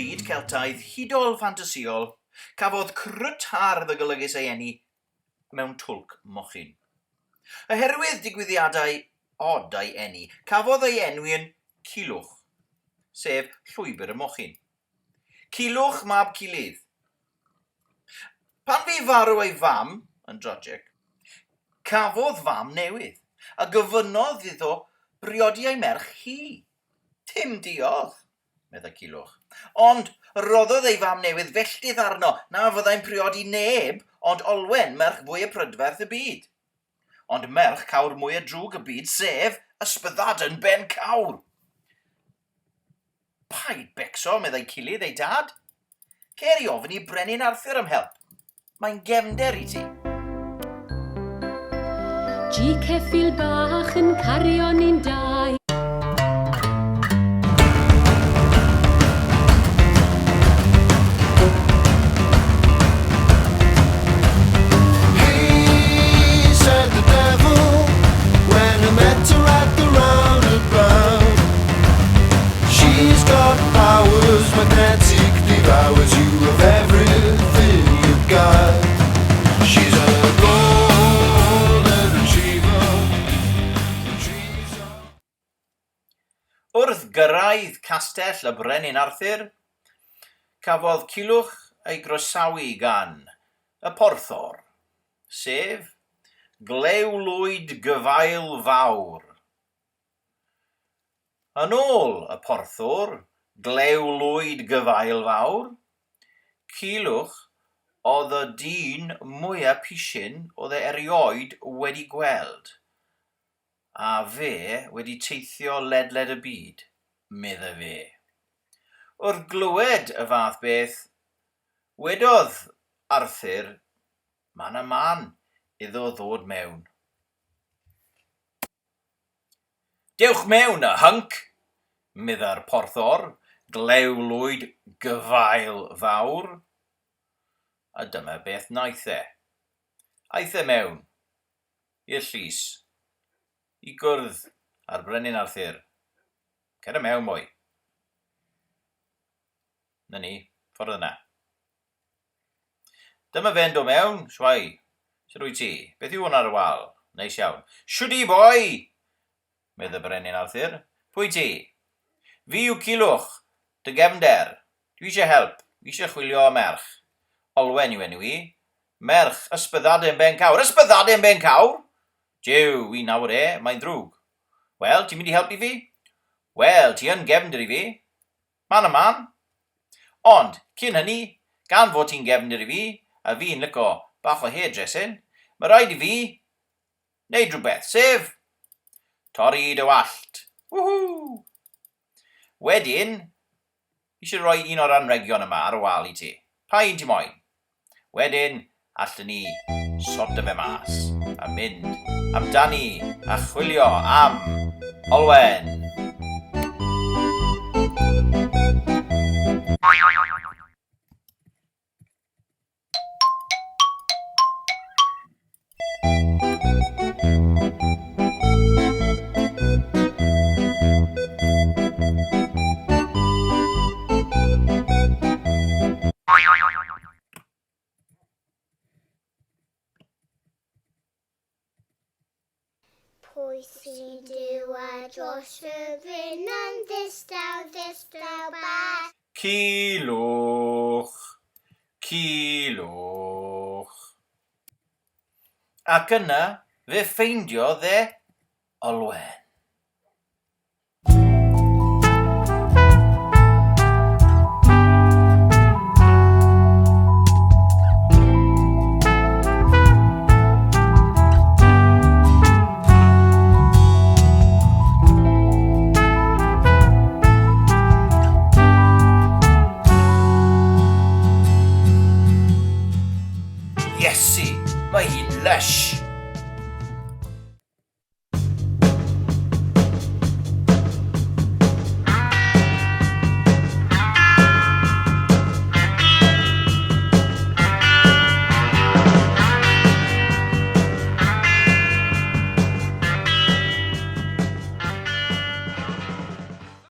byd Celtaidd hudol ffantasiol, cafodd crwt hardd y golygus ei eni mewn twlc mochyn. Oherwydd digwyddiadau od ei eni, cafodd ei enwi yn Culhwch, sef llwybr y mochyn. Culhwch mab Culydd. Pan fu farw ei fam, yn drojec, cafodd fam newydd, a gofynodd iddo briodi ei merch hi. Dim diolch, medda Culhwch. Ond roddodd ei fam newydd felltith arno na fyddai'n priodi neb, ond Olwen, merch fwy y prydferth y byd. Ond merch cawr mwy y drwg y byd, sef Ysbyddaden Ben Cawr. Paid becso, meddai Culydd ei dad. Cer i ofyn i Brenin Arthur am help. Mae'n gefnder i ti. G ceffyl bach yn cario ni'n dau. He said the devil when I met her at the roundabout. She's got powers, magnetic devours you of everything you've got. She's a golden retriever. Wrth gyrraedd castell y Brenin Arthur, cafodd Culhwch ei groesawu gan y porthor, sef Glewlwyd Gyfail Fawr. Yn ôl y porthor, Glewlwyd Gyfail Fawr, Culhwch oedd y dyn mwyaf pisyn oedd e erioed wedi gweld, a fe wedi teithio ledled y byd, medda fe. Wrth glywed y fath beth, wedodd Arthur, man a man iddo ddod mewn. Dewch mewn y hync, medda'r porthor, Glewlwyd Gyfail Fawr. A dyma beth naeth e. Aeth e mewn i'r llys, i gwrdd â'r Brenin Arthur. Cer y mewn, mwy. Na ni, ffordd yna. Dyma fe'n dod mewn, shwai. Sut wyt ti? Beth yw hwn ar y wal? Neis iawn. Shwdi, boi! Medda Brenin Arthur. Pwy ti? Fi yw Culhwch, dy gefnder. Dwi eisiau help. Fi eisiau chwilio y merch. Olwen yw enw i. Merch Ysbyddaden Ben Cawr. Ysbyddaden Ben Cawr? Jiw, i nawr e, mae'n drwg. Wel, ti'n mynd i helpu fi? Wel, ti yn gefnder i fi. Man a man. Ond, cyn hynny, gan fod ti'n gefnder i fi, a fi'n lico bach o hairdressing, mae rhaid i fi wneud rhywbeth, sef torri dy wallt. Woohoo! Wedyn, eisiau rhoi un o'r anrhegion yma ar y wal i ti. Pa un ti moyn? Wedyn, allan ni sorta fe mas a mynd amdani a chwilio am Olwen. Pwy sy'n dywed dros y bryn yn ddistaw bach? Culhwch, Culhwch. Ac yna fe ffeindiodd e Olwen.